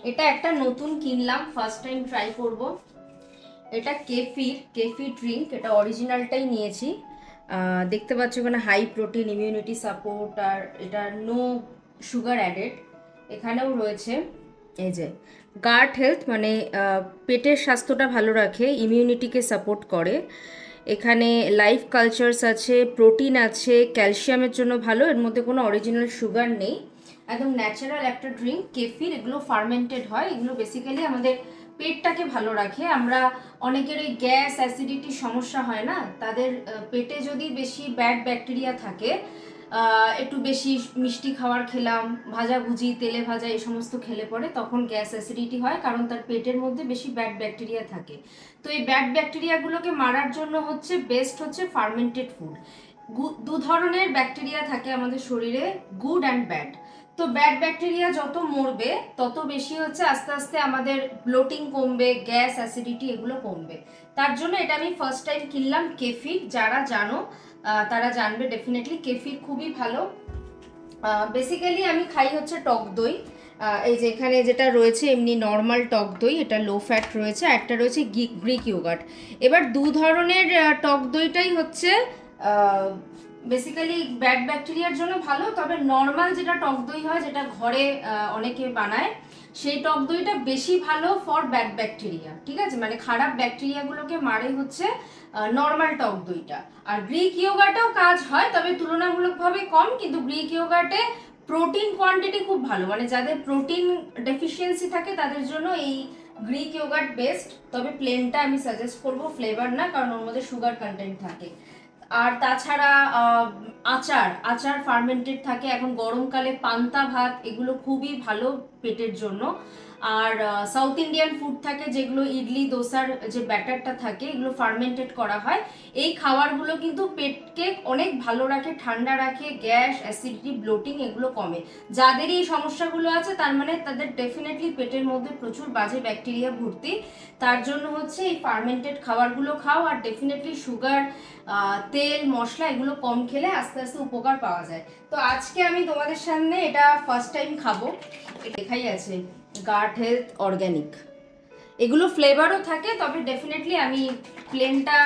এটা একটা নতুন কিনলাম, ফার্স্ট টাইম ট্রাই করব। এটা কেফির ড্রিঙ্ক, এটা অরিজিনালটাই নিয়েছি। দেখতে পাচ্ছ এখানে হাই প্রোটিন, ইমিউনিটি সাপোর্ট, আর এটা নো সুগার অ্যাডেড। এখানেও রয়েছে এই যে গাট হেলথ, মানে পেটের স্বাস্থ্যটা ভালো রাখে, ইমিউনিটিকে সাপোর্ট করে। এখানে লাইফ কালচারস আছে, প্রোটিন আছে, ক্যালসিয়ামের জন্য ভালো। এর মধ্যে কোনো অরিজিনাল সুগার নেই, একদম ন্যাচারাল একটা ড্রিঙ্ক। কেফির এগুলো ফার্মেন্টেড হয়, এগুলো বেসিক্যালি আমাদের পেটটাকে ভালো রাখে। আমরা অনেকের এই গ্যাস অ্যাসিডিটির সমস্যা হয় না, তাদের পেটে যদি বেশি ব্যাড ব্যাকটেরিয়া থাকে, একটু বেশি মিষ্টি খাবার খেলাম, ভাজাভুজি তেলে ভাজা এই সমস্ত খেলে পরে তখন গ্যাস অ্যাসিডিটি হয়, কারণ তার পেটের মধ্যে বেশি ব্যাড ব্যাকটেরিয়া থাকে। তো এই ব্যাড ব্যাকটেরিয়াগুলোকে মারার জন্য হচ্ছে বেস্ট হচ্ছে ফার্মেন্টেড ফুড। দু ধরনের ব্যাকটেরিয়া থাকে আমাদের শরীরে, গুড অ্যান্ড ব্যাড। তো ব্যাড ব্যাকটেরিয়া যত মরবে তত বেশি হচ্ছে আস্তে আস্তে আমাদের ব্লোটিং কমবে, গ্যাস অ্যাসিডিটি এগুলো কমবে। তার জন্য এটা আমি ফার্স্ট টাইম কিনলাম কেফির। যারা জানো তারা জানবে ডেফিনেটলি, কেফির খুবই ভালো। বেসিক্যালি আমি খাই হচ্ছে টক দই। এই যে এখানে যেটা রয়েছে এমনি নর্মাল টক দই, এটা লো ফ্যাট রয়েছে, একটা রয়েছে গ্রিক ইয়োগার্ট। এবার দু ধরনের টক দইটাই হচ্ছে বেসিক্যালি ব্যাড ব্যাকটেরিয়ার জন্য ভালো। তবে নর্মাল যেটা টক দই হয়, যেটা ঘরে অনেকে বানায়, সেই টক দইটা বেশি ভালো ফর ব্যাড ব্যাকটেরিয়া। ঠিক আছে, মানে খারাপ ব্যাকটেরিয়াগুলোকে মারে হচ্ছে নর্মাল টক দইটা। আর গ্রিক ইয়োগার্টেও কাজ হয়, তবে তুলনামূলকভাবে কম। কিন্তু গ্রিক ইয়োগার্টে প্রোটিন কোয়ান্টিটি খুব ভালো, মানে যাদের প্রোটিন ডেফিসিয়েন্সি থাকে তাদের জন্য এই গ্রিক ইয়োগার্ট বেস্ট। তবে প্লেনটা আমি সাজেস্ট করব, ফ্লেভার না, কারণ ওর মধ্যে সুগার কন্টেন্ট থাকে। আর তাছাড়া আচার আচার ফার্মেন্টেড থাকে। এখন গরমকালে পান্তা ভাত এগুলো খুবই ভালো পেটের জন্য। আর সাউথ ইন্ডিয়ান ফুড থাকে, যেগুলো ইডলি দোসার যে ব্যাটারটা থাকে, এগুলো ফার্মেন্টেড করা হয়। এই খাবারগুলো কিন্তু পেটকে অনেক ভালো রাখে, ঠান্ডা রাখে, গ্যাস অ্যাসিডিটি ব্লোটিং এগুলো কমে। যাদের এই সমস্যাগুলো আছে তার মানে তাদের ডেফিনেটলি পেটের মধ্যে প্রচুর বাজে ব্যাকটেরিয়া ভর্তি। তার জন্য হচ্ছে এই ফার্মেন্টেড খাবারগুলো খাও। আর ডেফিনেটলি সুগার, তেল মশলা এগুলো কম খেলে আস্তে আস্তে উপকার পাওয়া যায়। তো আজকে আমি তোমাদের সামনে এটা ফার্স্ট টাইম খাবো। লেখাই আছে গাট হেলথ অর্গ্যানিক। এগুলো ফ্লেভারও থাকে, তবে ডেফিনেটলি আমি প্লেনটা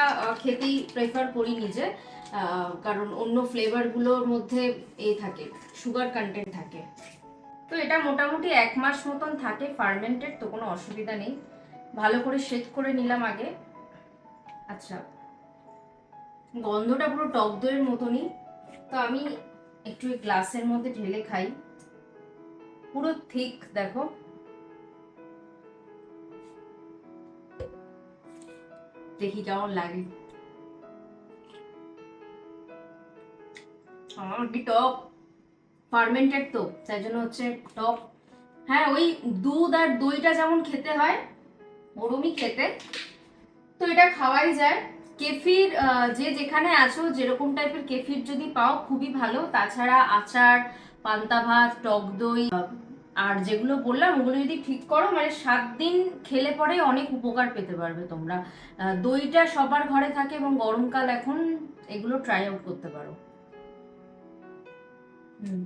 খেতেই প্রেফার করি নিজে, কারণ অন্য ফ্লেভারগুলোর মধ্যে এই থাকে, সুগার কন্টেন্ট থাকে। তো এটা মোটামুটি 1 মাস মতন থাকে ফার্মেন্টেড, তো কোনো অসুবিধা নেই। ভালো করে সেট করে নিলাম আগে। আচ্ছা, গন্ধটা পুরো টক দইয়ের মতনই। তো আমি একটু গ্লাসের মধ্যে ঢেলে খাই। পুরো থিক, দেখো। দেখি কেমন লাগে। কি টক, ফার্মেন্টেড তো তাই জন্য হচ্ছে টক। হ্যাঁ, ওই দুধ আর দইটা যেমন খেতে হয় ওরমই খেতে। তো এটা খাওয়াই যায়। কেফির যে যেখানে আছো, যেরকম টাইপের কেফির যদি পাও খুবই ভালো। তাছাড়া আচার, পান্তা ভাত, টক দই, আর যেগুলো বললাম ওগুলো যদি ঠিক করো, মানে 7 দিন খেলে পরে অনেক উপকার পেতে পারবে তোমরা। দইটা সবার ঘরে থাকে এবং গরমকাল এখন, এগুলো ট্রাই আউট করতে পারো। হুম।